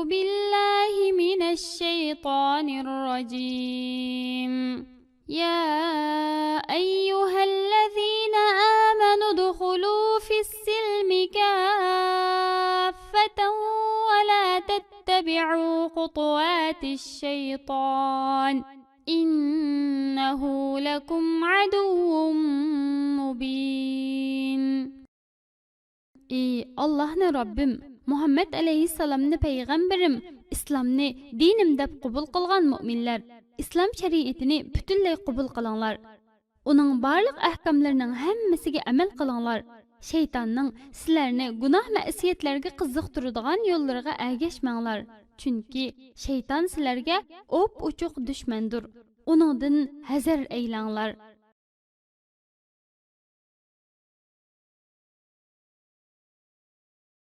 بالله من الشيطان الرجيم. يا أيها الذين آمنوا ادخلوا في السلم كافة ولا تتبعوا خطوات الشيطان إنه لكم عدو مبين. Ey Allah'ın Rabbim, Muhammed aleyhisselam'ni peygamberim, İslam'ni dinim dep qabul qılgan müminler, İslam şeriatini bütünley qabul qılыңlar. Onun barlıq ahkamlarının hemmesiga amal qılыңlar. Şeytanның sizlarni günah ma'siyatlarga qiziqtiradigan yo'llariga ergashmanglar. Chunki şeytan sizlarga op uchuq düşmandır. Onundan hazar eylanglar.